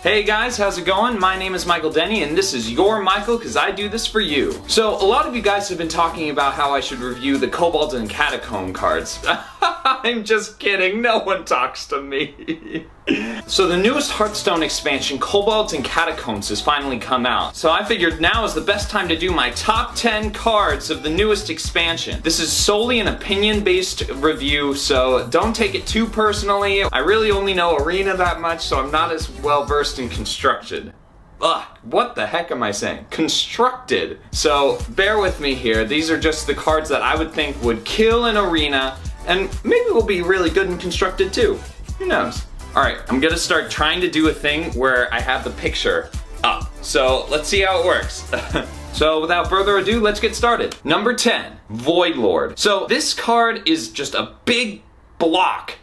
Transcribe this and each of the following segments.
Hey guys, how's it going? My name is Michael Denny and this is your Michael because I do this for you. So a lot of you guys have been talking about how I should review the Kobolds and Catacombs cards. I'm just kidding, no one talks to me. So the newest Hearthstone expansion, Kobolds and Catacombs, has finally come out. So I figured now is the best time to do my top 10 cards of the newest expansion. This is solely an opinion-based review, so don't take it too personally. I really only know Arena that much, so I'm not as well versed in Constructed. Ugh, what the heck am I saying? Constructed. So bear with me here. These are just the cards that I would think would kill in Arena, and maybe will be really good in Constructed too. Who knows? Alright, I'm gonna start trying to do a thing where I have the picture up. So let's see how it works. So without further ado, let's get started. Number 10, Voidlord. So this card is just a big block.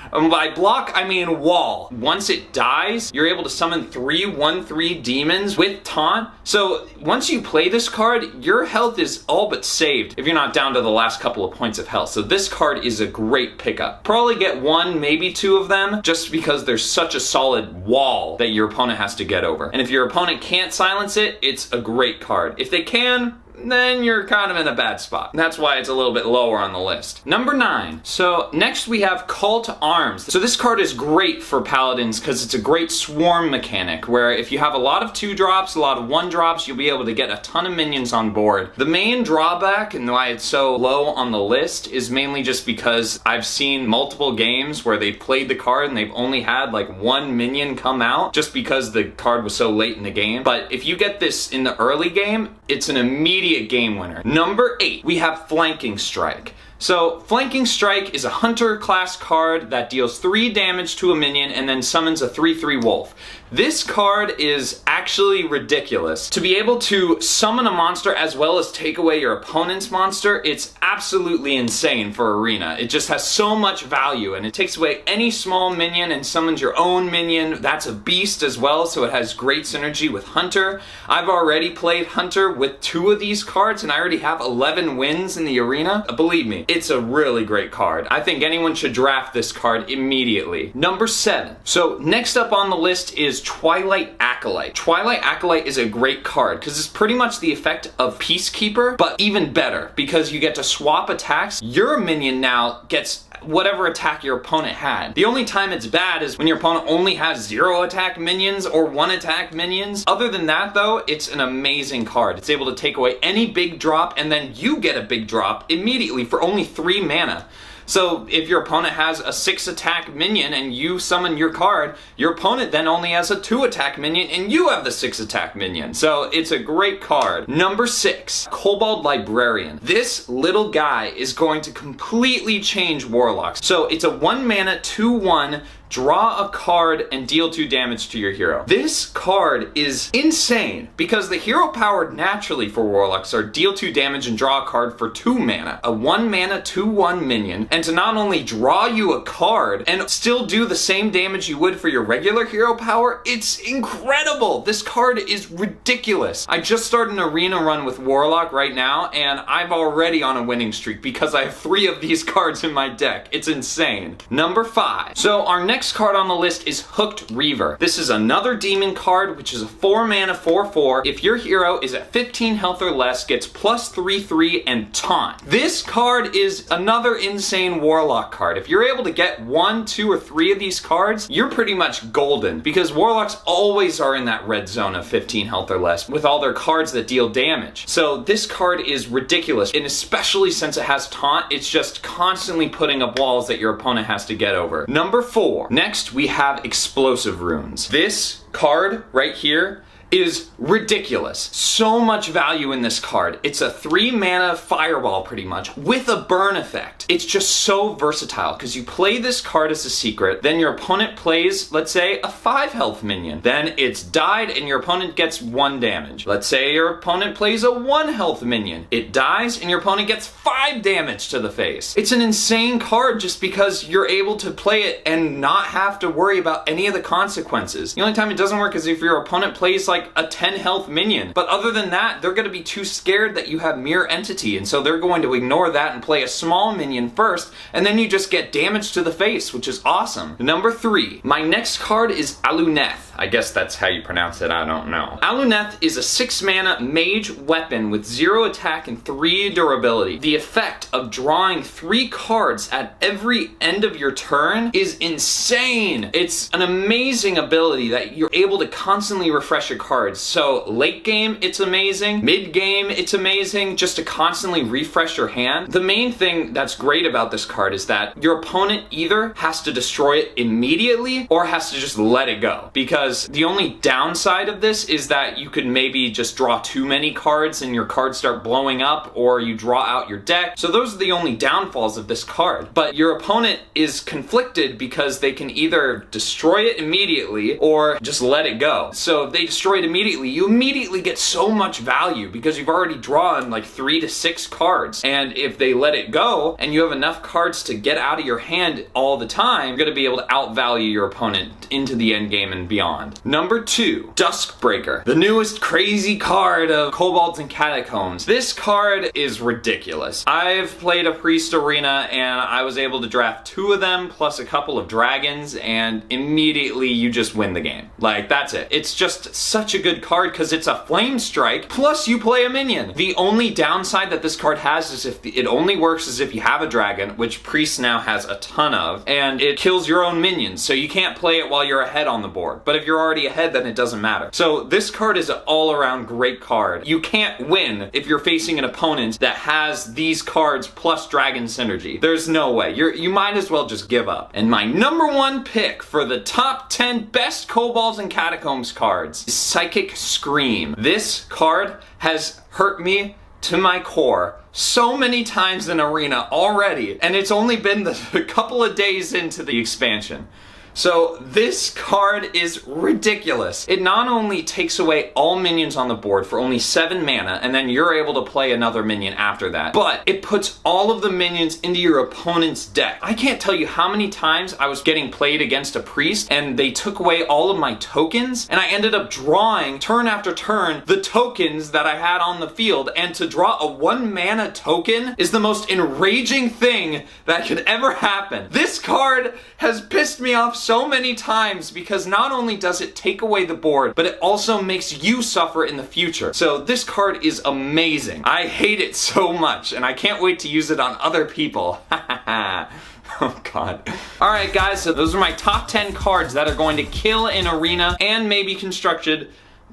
By block, I mean wall. Once it dies, you're able to summon 3/1/3 demons with taunt. So once you play this card, your health is all but saved if you're not down to the last couple of points of health. So this card is a great pickup. Probably get one, maybe two of them, just because there's such a solid wall that your opponent has to get over. And if your opponent can't silence it, it's a great card. If they can, then you're kind of in a bad spot. That's why it's a little bit lower on the list. Number 9. So next we have Call to Arms. So this card is great for Paladins because it's a great swarm mechanic where if you have a lot of 2-drops, a lot of 1-drops, you'll be able to get a ton of minions on board. The main drawback and why it's so low on the list is mainly just because I've seen multiple games where they've played the card and they've only had like 1 minion come out just because the card was so late in the game. But if you get this in the early game, it's an immediate game winner. Number 8, we have Flanking Strike. So, Flanking Strike is a hunter class card that deals 3 damage to a minion and then summons a 3/3 wolf. This card is actually ridiculous. To be able to summon a monster as well as take away your opponent's monster, it's absolutely insane for Arena. It just has so much value and it takes away any small minion and summons your own minion. That's a beast as well, so it has great synergy with Hunter. I've already played Hunter with 2 of these cards and I already have 11 wins in the Arena. Believe me, it's a really great card. I think anyone should draft this card immediately. Number 7. So next up on the list is Twilight Acolyte. Twilight Acolyte is a great card because it's pretty much the effect of Peacekeeper, but even better because you get to swap attacks. Your minion now gets whatever attack your opponent had. The only time it's bad is when your opponent only has 0 attack minions or 1 attack minions. Other than that though, it's an amazing card. It's able to take away any big drop and then you get a big drop immediately for only 3 mana. So if your opponent has a 6 attack minion and you summon your card, your opponent then only has a 2 attack minion and you have the 6 attack minion. So it's a great card. Number 6, Kobold Librarian. This little guy is going to completely change Warlocks. So it's a 1 mana 2/1 draw a card and deal 2 damage to your hero. This card is insane because the hero powered naturally for Warlocks are deal 2 damage and draw a card for 2 mana. A 1 mana 2/1 minion, and to not only draw you a card and still do the same damage you would for your regular hero power, it's incredible. This card is ridiculous. I just started an Arena run with Warlock right now and I'm already on a winning streak because I have 3 of these cards in my deck. It's insane. Number 5. So our next card on the list is Hooked Reaver. This is another demon card, which is a 4 mana 4/4. If your hero is at 15 health or less, gets plus 3/3 and taunt. This card is another insane Warlock card. If you're able to get 1, 2, or 3 of these cards, you're pretty much golden because Warlocks always are in that red zone of 15 health or less with all their cards that deal damage. So this card is ridiculous, and especially since it has taunt, it's just constantly putting up walls that your opponent has to get over. Number 4. Next, we have Explosive Runes. This card right here is ridiculous. So much value in this card. It's a 3 mana fireball pretty much with a burn effect. It's just so versatile because you play this card as a secret, then your opponent plays, let's say, a 5 health minion. Then it's died and your opponent gets 1 damage. Let's say your opponent plays a 1 health minion. It dies and your opponent gets 5 damage to the face. It's an insane card just because you're able to play it and not have to worry about any of the consequences. The only time it doesn't work is if your opponent plays like like a 10 health minion. But other than that, they're going to be too scared that you have Mirror Entity, and so they're going to ignore that and play a small minion first, and then you just get damage to the face, which is awesome. Number 3, my next card is Aluneth. I guess that's how you pronounce it, I don't know. Aluneth is a 6 mana mage weapon with 0 attack and 3 durability. The effect of drawing 3 cards at every end of your turn is insane. It's an amazing ability that you're able to constantly refresh your cards. So late game, it's amazing. Mid game, it's amazing, just to constantly refresh your hand. The main thing that's great about this card is that your opponent either has to destroy it immediately or has to just let it go. Because the only downside of this is that you could maybe just draw too many cards and your cards start blowing up, or you draw out your deck. So those are the only downfalls of this card. But your opponent is conflicted because they can either destroy it immediately or just let it go. So if they destroy it immediately, you immediately get so much value because you've already drawn like 3 to 6 cards. And if they let it go and you have enough cards to get out of your hand all the time, you're going to be able to outvalue your opponent into the end game and beyond. Number 2, Duskbreaker, the newest crazy card of Kobolds and Catacombs. This card is ridiculous. I've played a Priest Arena and I was able to draft 2 of them plus a couple of dragons, and immediately you just win the game. Like, that's it. It's just such a good card because it's a Flame Strike plus you play a minion. The only downside that this card has is if it only works as if you have a dragon, which Priest now has a ton of, and it kills your own minions, so you can't play it while you're ahead on the board. But if you're already ahead, then it doesn't matter. So this card is an all-around great card. You can't win if you're facing an opponent that has these cards plus dragon synergy. There's no way. You might as well just give up. And my number 1 pick for the top 10 best Kobolds and Catacombs cards is Psychic Scream. This card has hurt me to my core so many times in Arena already, and it's only been a couple of days into the expansion. So this card is ridiculous. It not only takes away all minions on the board for only 7 mana, and then you're able to play another minion after that, but it puts all of the minions into your opponent's deck. I can't tell you how many times I was getting played against a priest and they took away all of my tokens, and I ended up drawing turn after turn the tokens that I had on the field, and to draw a 1 mana token is the most enraging thing that could ever happen. This card has pissed me off so many times because not only does it take away the board, but it also makes you suffer in the future. So this card is amazing. I hate it so much, and I can't wait to use it on other people. Oh god. Alright guys, so those are my top 10 cards that are going to kill in Arena and maybe constructed.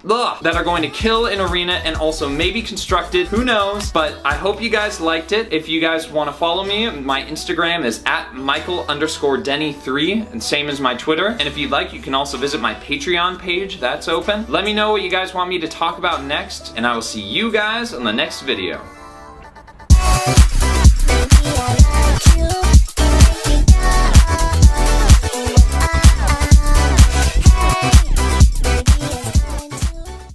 That are going to kill in Arena and also maybe constructed, who knows. But I hope you guys liked it. If you guys want to follow me, my Instagram is @Michael_Denny3, and same as my Twitter. And if you'd like, you can also visit my Patreon page, that's open. Let me know what you guys want me to talk about next, and I will see you guys on the next video.